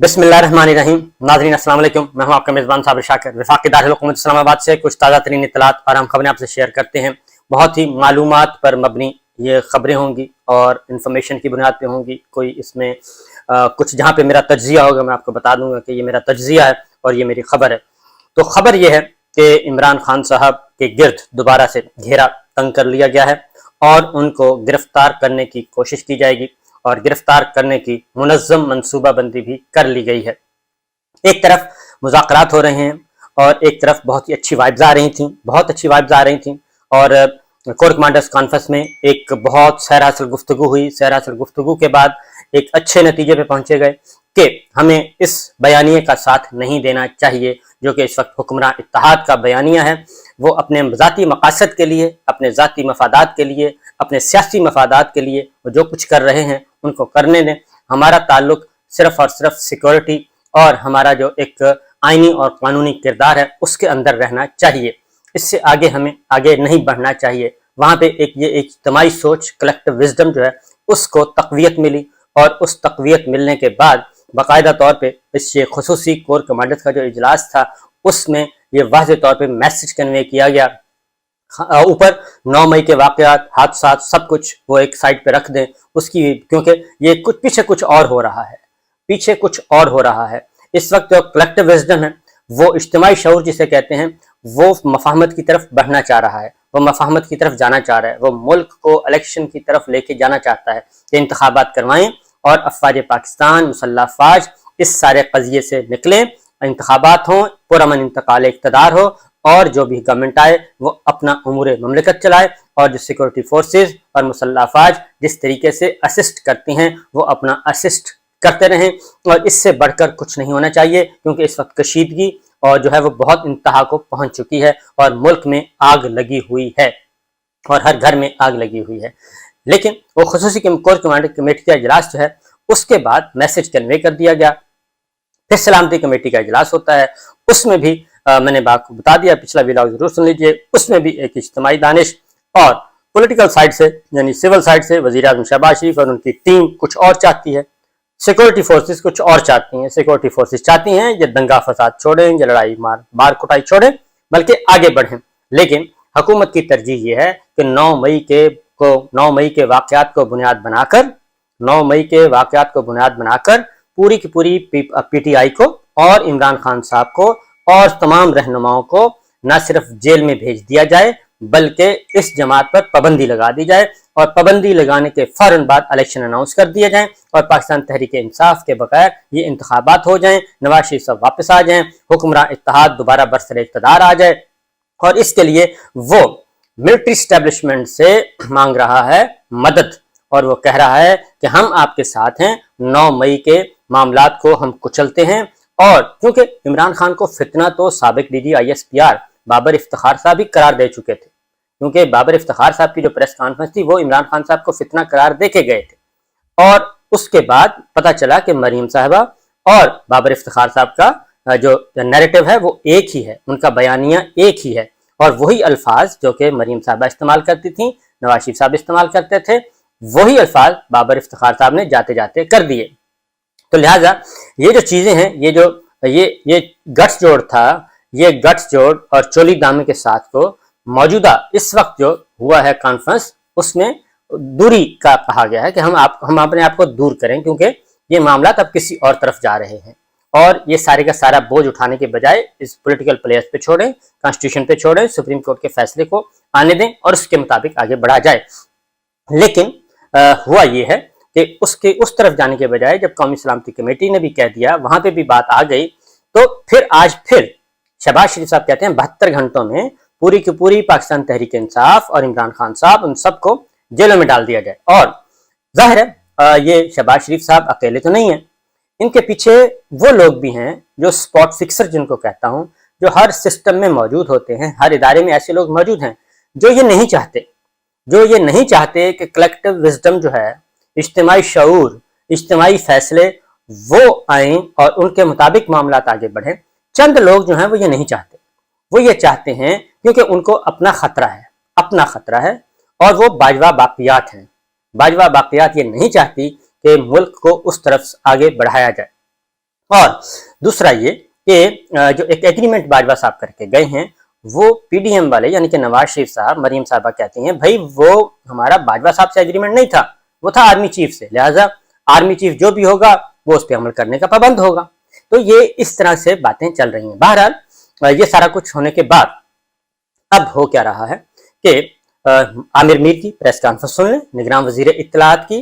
बिस्मिल्लाहिर्रहमानिर्रहीम। नाज़रीन अस्सलाम वालेकुम। मैं हूं आपका मेज़बान साबिर शाकिर। वफाक़ी दारुल हुकूमत इस्लामाबाद से कुछ ताज़ा तरीन इत्तलात और हम खबरें आपसे शेयर करते हैं। बहुत ही मालूमात पर मबनी ये खबरें होंगी और इन्फॉर्मेशन की बुनियाद पे होंगी। कोई इसमें कुछ जहाँ पे मेरा तज्ज़िया होगा मैं आपको बता दूंगा कि ये मेरा तज्ज़िया है और ये मेरी खबर है। तो खबर ये है कि इमरान खान साहब के गिर्द दोबारा से घेरा तंग कर लिया गया है और उनको गिरफ्तार करने की कोशिश की जाएगी और गिरफ्तार करने की मुनज़्ज़म मनसूबाबंदी भी कर ली गई है। एक तरफ मुज़ाकरात हो रहे हैं और एक तरफ बहुत ही अच्छी वाइब्स आ रही थी, बहुत अच्छी वाइब्स आ रही थी और कोर कमांडर्स कॉन्फ्रेंस में एक बहुत सैर हासिल गुफ्तगू हुई। सैर हासिल गुफ्तगू के बाद एक अच्छे नतीजे पे पहुंचे गए कि हमें इस बयानिए का साथ नहीं देना चाहिए जो कि इस वक्त हुक्मरान इत्तेहाद का बयानिया है। वो अपने ज़ाती मकासद के लिए, अपने ज़ाती मफादात के लिए, अपने सियासी मफादात के लिए वो जो कुछ कर रहे हैं उनको करने दें। हमारा ताल्लुक सिर्फ और सिर्फ सिक्योरिटी और हमारा जो एक आइनी और कानूनी किरदार है उसके अंदर रहना चाहिए। इससे आगे हमें आगे नहीं बढ़ना चाहिए। वहाँ पे ये एक इज्तिमाई सोच, कलेक्टिव विजडम जो है उसको तक़वियत मिली और उस तक़वियत मिलने के बाद बाकायदा तौर पे इस खुसूसी कोर कमांडर्स का जो इजलास था उसमें ये वाज़ेह तौर पे मैसेज कन्वे किया गया। ऊपर 9 मई के वाक़यात, हादसात, सब कुछ वो एक साइड पे रख दें उसकी, क्योंकि ये कुछ पीछे कुछ और हो रहा है, पीछे कुछ और हो रहा है। इस वक्त जो कलेक्टिव विजडम है, वो इज्तिमाई शऊर जिसे कहते हैं, वो मफाहमत की तरफ बढ़ना चाह रहा है, वो मफाहमत की तरफ जाना चाह रहा है, वो मुल्क को इलेक्शन की तरफ लेके जाना चाहता है कि इंतखाबात करवाएं और अफवाज पाकिस्तान, मुसल्लह अफवाज इस सारे कज़िये से निकलें, इंतखाबात हों, पुरअमन इंतकाल इक़्तिदार हो और जो भी गवर्नमेंट आए वो अपना उमूर ममलिकत चलाए और जो सिक्योरिटी फोर्सेज और मुसल्लह अफवाज जिस तरीके से असिस्ट करती हैं वो अपना असिस्ट करते रहें। और इससे बढ़कर कुछ नहीं होना चाहिए क्योंकि इस वक्त कशीदगी और जो है वो बहुत इंतहा को पहुंच चुकी है और मुल्क में आग लगी हुई है और हर घर में आग लगी हुई है। लेकिन वो खुसूसी कोर कमांडर कमेटी का इजलास जो है उसके बाद मैसेज कन्वे कर दिया गया। फिर सलामती कमेटी का इजलास होता है, उसमें भी मैंने बात को बता दिया, पिछला व्लॉग जरूर सुन लीजिए। उसमें भी एक इज्तिमाई दानिश और पॉलिटिकल साइड से यानी सिविल साइड से वज़ीर आज़म शहबाज शरीफ और उनकी टीम कुछ और चाहती है, सिक्योरिटी फोर्सेस कुछ और चाहती हैं। सिक्योरिटी फोर्सेस चाहती हैं ये दंगा फसाद छोड़ें, ये लड़ाई मार कुटाई छोड़ें, बल्कि आगे बढ़ें। लेकिन हुकूमत की तरजीह ये है कि 9 मई के वाक़यात को बुनियाद बनाकर 9 मई के वाक़यात को बुनियाद बनाकर पूरी की पूरी पीटीआई को और इमरान खान साहब को और तमाम रहनुमाओं को न सिर्फ जेल में भेज दिया जाए बल्कि इस जमात पर पाबंदी लगा दी जाए और पाबंदी लगाने के फौरन बाद इलेक्शन अनाउंस कर दिए जाएं और पाकिस्तान तहरीक इंसाफ के बगैर ये इंतखाबात हो जाएं, नवाज शरीफ साहब वापस आ जाएं, हुक्मरान इत्तेहाद दोबारा बरसर इक़्तिदार आ जाए। और इसके लिए वो मिलिट्री एस्टेब्लिशमेंट से मांग रहा है मदद और वो कह रहा है कि हम आपके साथ हैं, 9 मई के मामलात को हम कुचलते हैं। और क्योंकि इमरान खान को फितना तो साबिक डीजी ISPR बाबर इफ्तिखार साहब भी करार दे चुके थे, क्योंकि बाबर इफ्तिखार साहब की जो प्रेस कॉन्फ्रेंस थी वो इमरान खान साहब को फितना करार दे के गए थे और उसके बाद पता चला कि मरीम साहबा और बाबर इफ्तिखार साहब का जो नैरेटिव है वो एक ही है, उनका बयानिया एक ही है और वही अल्फाज जो कि मरीम साहबा इस्तेमाल करती थी, नवाज शरीफ साहब इस्तेमाल करते थे, वही अल्फाज बाबर इफ्तिखार साहब ने जाते जाते कर दिए। तो लिहाजा ये जो चीजें हैं, ये गट्स जोड़ था, ये गट्स जोड़ और चोली दामे के साथ को मौजूदा इस वक्त जो हुआ है कॉन्फ्रेंस उसमें दूरी का कहा गया है कि हम अपने आप को दूर करें क्योंकि ये मामला अब किसी और तरफ जा रहे हैं और ये सारे का सारा बोझ उठाने के बजाय इस पॉलिटिकल प्लेयर्स पे छोड़ें, कॉन्स्टिट्यूशन पे छोड़ें, सुप्रीम कोर्ट के फैसले को आने दें और उसके मुताबिक आगे बढ़ा जाए। लेकिन हुआ ये है कि उसके उस तरफ जाने के बजाय जब कौमी सलामती कमेटी ने भी कह दिया, वहां पे भी बात आ गई, तो फिर आज फिर शहबाज शरीफ साहब कहते हैं 72 घंटों में पूरी की पूरी पाकिस्तान तहरीक इंसाफ और इमरान खान साहब उन सबको जेलों में डाल दिया जाए। और जाहिर है ये शहबाज शरीफ साहब अकेले तो नहीं है, इनके पीछे वो लोग भी हैं जो स्पॉट फिक्सर जिनको कहता हूं, जो हर सिस्टम में मौजूद होते हैं, हर इदारे में ऐसे लोग मौजूद हैं जो ये नहीं चाहते कि कलेक्टिव विजडम जो है, इज्तिमाई शऊर, इज्तिमाई फैसले वो आए और उनके मुताबिक मामलात आगे बढ़े। चंद लोग जो हैं वो ये नहीं चाहते, वो ये चाहते हैं क्योंकि उनको अपना खतरा है और वो बाजवा बाकियात हैं। बाजवा बाकियात ये नहीं चाहती कि मुल्क को उस तरफ आगे बढ़ाया जाए اور दूसरा ये कि जो एक एग्रीमेंट बाजवा साहब करके गए हैं, वो पीडीएम वाले यानी कि नवाज शरीफ साहब, मरीम साहबा कहती हैं भाई वो हमारा बाजवा साहब से एग्रीमेंट नहीं था, वो था आर्मी चीफ से, लिहाजा आर्मी चीफ जो भी होगा वो उस पर अमल करने का पाबंद होगा। तो ये इस तरह से बातें चल रही हैं। बहरहाल ये सारा कुछ होने के बाद अब हो क्या रहा है कि आमिर मीर की प्रेस कॉन्फ्रेंस सुन लें, निगरान वजीर इत्तलात की,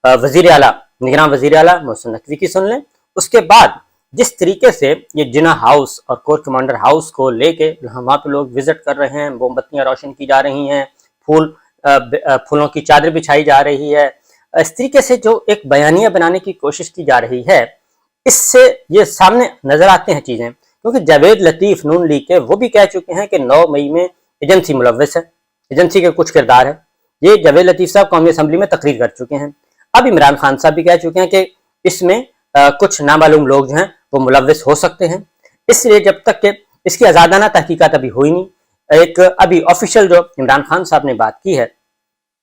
वजीर आला निगरान वजीर आला मोहसिन नकवी की सुन लें। उसके बाद जिस तरीके से ये जिना हाउस और कोर कमांडर हाउस को लेके वहाँ पे लोग विजिट कर रहे हैं, मोमबत्तियां रोशन की जा रही हैं, फूलों की चादर बिछाई जा रही है, इस तरीके से जो एक बयानिया बनाने की कोशिश की जा रही है, इससे ये सामने नजर आते हैं चीजें। क्योंकि जावेद लतीफ नून लीग के वो भी कह चुके हैं कि 9 मई में एजेंसी मुलव्वस है, एजेंसी के कुछ किरदार है। ये जावेद लतीफ साहब कौमी असम्बली में तकरीर कर चुके हैं। अब इमरान खान साहब भी कह चुके हैं कि इसमें कुछ नामालूम लोग जो हैं वो मुलव्वस हो सकते हैं। इसलिए जब तक कि इसकी आज़ादाना तहकीकात अभी हुई नहीं, एक अभी ऑफिशियल जो इमरान खान साहब ने बात की है,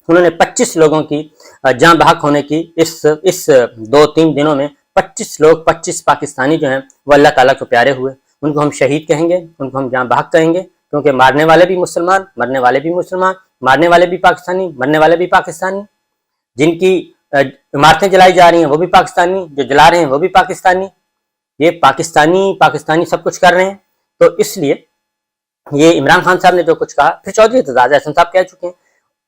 उन्होंने 25 लोगों की जान बहक होने की इस 2-3 दिनों में 25 लोग, 25 पाकिस्तानी जो हैं वो अल्लाह ताला को प्यारे हुए। उनको हम शहीद कहेंगे, उनको हम जान बहक कहेंगे, क्योंकि मारने वाले भी मुसलमान, मरने वाले भी मुसलमान, मारने वाले भी पाकिस्तानी, मरने वाले भी पाकिस्तानी, जिनकी इमारतें जलाई जा रही हैं वो भी पाकिस्तानी, जो जला रहे हैं वो भी पाकिस्तानी, ये पाकिस्तानी सब कुछ कर रहे हैं। तो इसलिए ये इमरान खान साहब ने जो कुछ कहा, फिर चौधरी एतजाज अहसन साहब कह चुके हैं,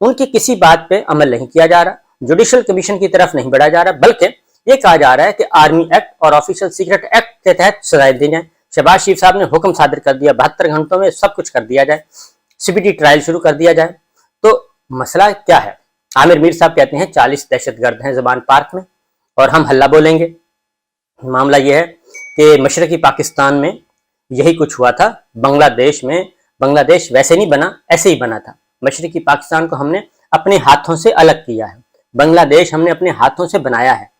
उनकी किसी बात पे अमल नहीं किया जा रहा, जुडिशल कमीशन की तरफ नहीं बढ़ा जा रहा, बल्कि ये कहा जा रहा है कि आर्मी एक्ट और ऑफिशियल सीक्रेट एक्ट के तहत सजाएं दी जाए। शहबाज शरीफ साहब ने हुक्म सादर कर दिया, 72 घंटों में सब कुछ कर दिया जाए, सीबीटी ट्रायल शुरू कर दिया जाए। तो मसला क्या है? आमिर मीर साहब कहते हैं 40 दहशतगर्द हैं ज़बान पार्क में और हम हल्ला बोलेंगे। मामला यह है कि मशरकी पाकिस्तान में यही कुछ हुआ था, बांग्लादेश में, बांग्लादेश वैसे नहीं बना, ऐसे ही बना था। मशरकी पाकिस्तान को हमने अपने हाथों से अलग किया है, बांग्लादेश हमने अपने हाथों से बनाया है,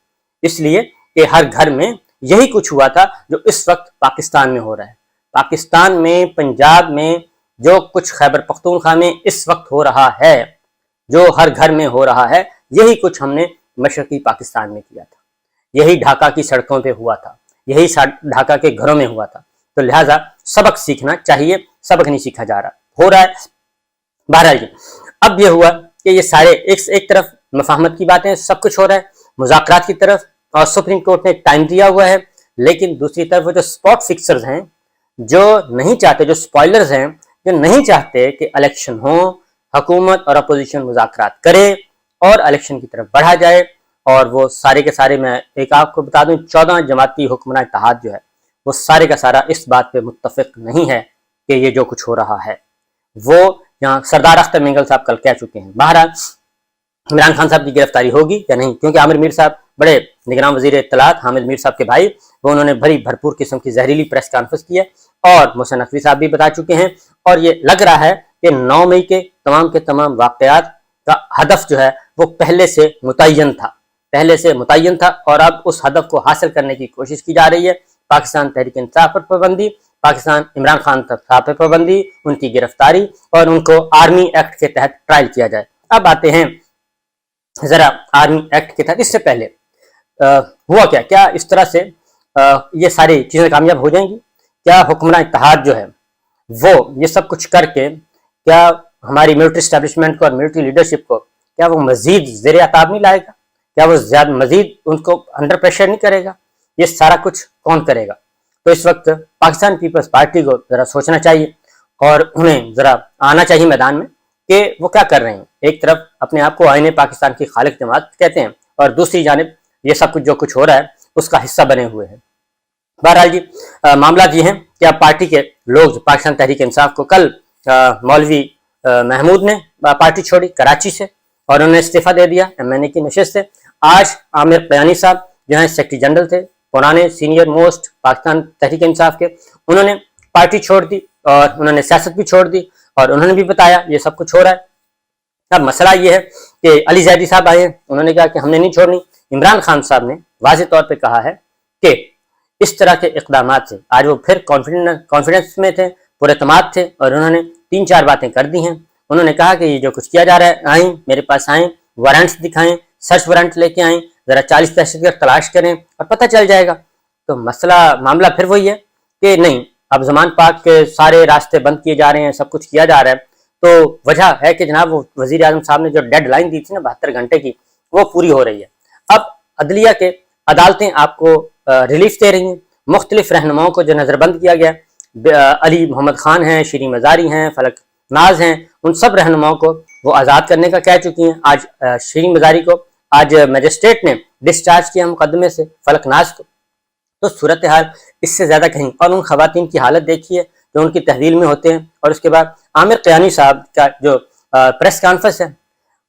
इसलिए कि हर घर में यही कुछ हुआ था जो इस वक्त पाकिस्तान में हो रहा है। पाकिस्तान में, पंजाब में जो कुछ खैबर पख्तूनख्वा में इस वक्त हो रहा है, जो हर घर में हो रहा है, यही कुछ हमने मशरकी पाकिस्तान में किया था, यही ढाका की सड़कों पे हुआ था, यही ढाका के घरों में हुआ था। तो लिहाजा सबक सीखना चाहिए, सबक नहीं सीखा जा रहा, हो रहा है। बहरहाल जी, अब ये हुआ कि ये सारे एक तरफ मफाहमत की बातें, सब कुछ हो रहा है मुज़ाकरात की तरफ, और सुप्रीम कोर्ट ने टाइम दिया हुआ है, लेकिन दूसरी तरफ वो जो स्पॉट फिक्सर्स हैं, जो नहीं चाहते, जो स्पॉयलर्स हैं, जो नहीं चाहते कि इलेक्शन हो, हुकूमत और अपोजिशन मुज़ाकरात करे और इलेक्शन की तरफ बढ़ा जाए, और वो सारे के सारे, मैं एक आपको बता दूं, 14 जमाती हुक्मरान इत्तेहाद जो है वो सारे का सारा इस बात पे मुत्तफिक नहीं है कि ये जो कुछ हो रहा है वो, यहाँ सरदार अख्तर मेंगल साहब कल कह चुके हैं। बहरहाल इमरान खान साहब की गिरफ्तारी होगी या नहीं, क्योंकि आमिर मीर साहब बड़े निगरान वजीर इत्तलात हामिद मीर साहब के भाई, वो उन्होंने भरपूर किस्म की जहरीली प्रेस कॉन्फ्रेंस की है, और मोहसिन नकवी साहब भी बता चुके हैं। और ये लग रहा है कि 9 मई के तमाम वाकयात का हदफ जो है वो पहले से मुतय्यन था, और अब उस हदफ को हासिल करने की कोशिश की जा रही है। पाकिस्तान तहरीक इंसाफ पर पाबंदी, पाकिस्तान इमरान खान साहब पर पाबंदी, उनकी गिरफ्तारी, और उनको आर्मी एक्ट के तहत ट्रायल किया जाए। अब आते हैं जरा आर्मी एक्ट के तहत, इससे पहले हुआ क्या इस तरह से ये सारी चीजें कामयाब हो जाएंगी? क्या हुक्मरान इत्तेहाद जो है वो ये सब कुछ करके क्या हमारी मिलिट्री एस्टेब्लिशमेंट को और मिलिट्री लीडरशिप को क्या वो मजीद ज़ेर अताब नहीं लाएगा? क्या वो ज्यादा मजीद उनको अंडर प्रेशर नहीं करेगा? ये सारा कुछ कौन करेगा? तो इस वक्त पाकिस्तान पीपल्स पार्टी को जरा सोचना चाहिए और उन्हें जरा आना चाहिए मैदान में कि वो क्या कर रहे हैं। एक तरफ अपने आप को आईने पाकिस्तान की खालिक जमात कहते हैं, और दूसरी जानिब ये सब कुछ जो कुछ हो रहा है उसका हिस्सा बने हुए हैं। बहरहाल जी, मामला ये है कि अब पार्टी के लोग, पाकिस्तान तहरीक इंसाफ को कल मौलवी महमूद ने पार्टी छोड़ी कराची से, और उन्होंने इस्तीफा दे दिया MNA की नशिस्त से। आज आमिर क़यानी साहब जो हैं सेक्रेटरी जनरल थे, पुराने सीनियर मोस्ट पाकिस्तान तहरीक इंसाफ के, उन्होंने पार्टी छोड़ दी और उन्होंने सियासत भी छोड़ दी, और उन्होंने भी बताया ये सब कुछ हो रहा है। अब मसला ये है कि अली जैदी साहब आए हैं, उन्होंने कहा कि हमने नहीं छोड़नी। इमरान खान साहब ने वाज़ेह तौर पे कहा है कि इस तरह के इक़दामात से, आज वो फिर कॉन्फिडेंस में थे, पुरएतमाद थे, और उन्होंने 3-4 बातें कर दी हैं। उन्होंने कहा कि ये जो कुछ किया जा रहा है, आएँ मेरे पास, आएँ वारंट्स दिखाएं, सर्च वारंट लेके आएँ, जरा 40 दहशतगर्द तलाश करें और पता चल जाएगा। تو معاملہ پھر وہی ہے کہ نہیں، اب زمان پاک کے سارے راستے بند کیے جا رہے ہیں، سب کچھ کیا جا رہا ہے، تو وجہ ہے کہ جناب وہ وزیر اعظم صاحب نے جو ڈیڈ لائن دی تھی نا 72 گھنٹے کی، وہ پوری ہو رہی ہے۔ اب عدلیہ کے عدالتیں آپ کو ریلیف دے رہی ہیں، مختلف رہنماؤں کو جو نظر بند کیا گیا، علی محمد خان ہیں، شیریں مزاری ہیں، فلک ناز ہیں، ان سب رہنماؤں کو وہ آزاد کرنے کا کہہ چکی ہیں۔ آج شیریں مزاری کو آج میجسٹریٹ نے ڈسچارج کیا مقدمے سے، فلک ناز کو۔ تو صورتحال اس سے زیادہ کہیں، اور ان خواتین کی حالت دیکھیے جو ان کی تحویل میں ہوتے ہیں۔ اور اس کے بعد عامر قیانی صاحب کا جو پریس کانفرنس ہے،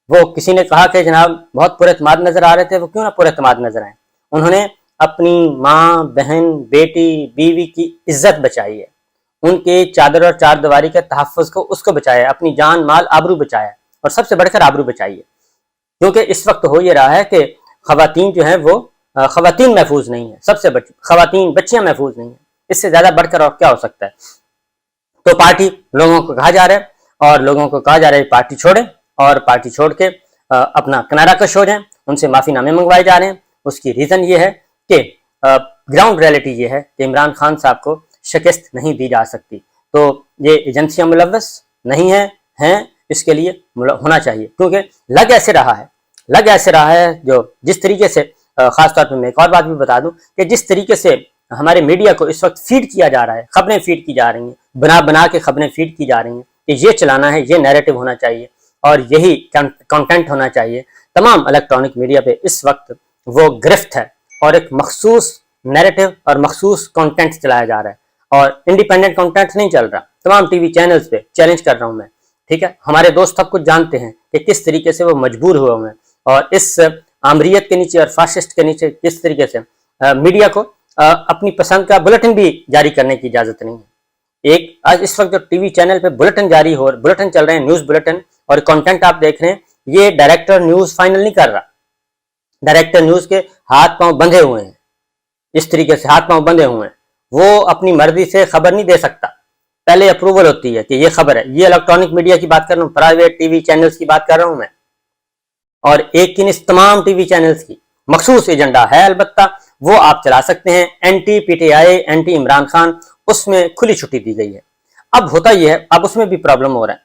وہ کسی نے کہا کہ جناب بہت پر اعتماد نظر آ رہے تھے، وہ کیوں نہ پر اعتماد نظر آئیں؟ انہوں نے اپنی ماں، بہن، بیٹی، بیوی کی عزت بچائی ہے، ان کے چادر اور چار دیواری کے تحفظ کو اس کو بچایا ہے، اپنی جان مال آبرو بچایا ہے، اور سب سے بڑھ کر آبرو بچائی ہے۔ کیونکہ اس وقت ہو یہ رہا ہے کہ خواتین جو ہیں وہ خواتین محفوظ نہیں ہیں، سب سے خواتین بچیاں محفوظ نہیں ہیں، اس سے زیادہ بڑھ کر اور کیا ہو سکتا ہے؟ تو پارٹی لوگوں کو کہا جا رہا ہے، اور لوگوں کو کہا جا رہا ہے پارٹی چھوڑیں، اور پارٹی چھوڑ کے اپنا کنارہ کش ہو جائیں، ان سے معافی نامے منگوائے جا رہے ہیں۔ اس کی ریزن یہ ہے کہ گراؤنڈ ریئلٹی یہ ہے کہ عمران خان صاحب کو شکست نہیں دی جا سکتی، تو یہ ایجنسیاں ملوث نہیں ہیں، اس کے لیے ہونا چاہیے، کیونکہ لگ ایسے رہا ہے جو جس طریقے سے خاص طور پہ میں ایک اور بات بھی بتا دوں کہ جس طریقے سے ہمارے میڈیا کو اس وقت فیڈ کیا جا رہا ہے، خبریں فیڈ کی جا رہی ہیں، بنا کے خبریں فیڈ کی جا رہی ہیں کہ یہ چلانا ہے، یہ نیریٹو ہونا چاہیے اور یہی کنٹینٹ ہونا چاہیے۔ تمام الیکٹرانک میڈیا پہ اس وقت وہ گرفت ہے، اور ایک مخصوص نیریٹو اور مخصوص کنٹینٹ چلایا جا رہا ہے، اور انڈیپینڈنٹ کنٹینٹ نہیں چل رہا۔ تمام ٹی وی چینلز پہ چیلنج کر رہا ہوں میں، ٹھیک ہے؟ ہمارے دوست سب کچھ جانتے ہیں کہ کس طریقے سے وہ مجبور ہوئے ہیں، اور اس آمریت کے نیچے اور فاشسٹ کے نیچے کس طریقے سے میڈیا کو اپنی پسند کا بلٹن بھی جاری کرنے کی اجازت نہیں ہے۔ آج اس وقت جو ٹی وی چینل پہ بلٹن چل رہے ہیں، نیوز بلٹن اور کنٹینٹ آپ دیکھ رہے ہیں، یہ ڈائریکٹر نیوز فائنل نہیں کر رہا، ڈائریکٹر نیوز کے ہاتھ پاؤں بندھے ہوئے ہیں، اس طریقے سے ہاتھ پاؤں بندھے ہوئے ہیں، وہ اپنی مرضی سے خبر نہیں دے سکتا، پہلے اپروول ہوتی ہے کہ یہ خبر ہے۔ یہ الیکٹرانک میڈیا کی بات کر رہا ہوں، پرائیویٹ ٹی وی چینلز کی بات کر رہا ہوں میں، اور ایک کی تمام ٹی وی چینلز کی مخصوص ایجنڈا ہے، البتہ وہ آپ چلا سکتے ہیں، anti P T I, anti Imran Khan, اس میں کھلی چھٹی دی گئی ہے۔ اب ہوتا یہ ہے، اب اس میں بھی پرابلم ہو رہا ہے،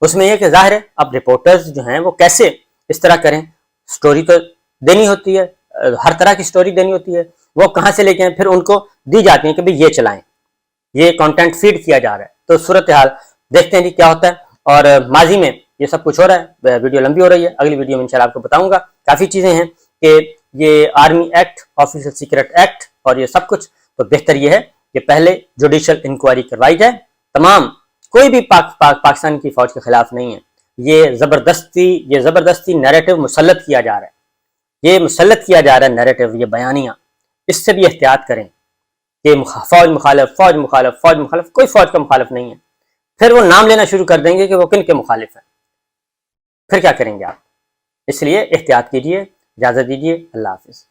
اس میں یہ کہ ظاہر ہے اب رپورٹرز جو ہیں وہ کیسے اس طرح کریں، سٹوری تو دینی ہوتی ہے، ہر طرح کی سٹوری دینی ہوتی ہے، وہ کہاں سے لے کے پھر ان کو دی جاتی ہیں کہ بھئی یہ چلائیں، یہ کنٹینٹ فیڈ کیا جا رہا ہے۔ تو صورتحال دیکھتے ہیں جی کیا ہوتا ہے، اور ماضی میں یہ سب کچھ ہو رہا ہے، ویڈیو لمبی ہو رہی ہے، اگلی ویڈیو میں انشاءاللہ آپ کو بتاؤں گا۔ کافی چیزیں ہیں کہ یہ army act, officer secret act اور یہ سب کچھ، تو بہتر یہ ہے کہ پہلے جوڈیشل انکوائری کروائی جائے، تمام کوئی بھی پاکستان کی فوج کے خلاف نہیں ہے، یہ زبردستی نیریٹو مسلط کیا جا رہا ہے، نیریٹو، یہ بیانیہ، اس سے بھی احتیاط کریں کہ فوج مخالف، کوئی فوج کا مخالف نہیں ہے، پھر وہ نام لینا شروع کر دیں گے کہ وہ کن کے مخالف ہیں، پھر کیا کریں گے آپ؟ اس لیے احتیاط کیجیے، اجازت دیجیے، اللہ حافظ۔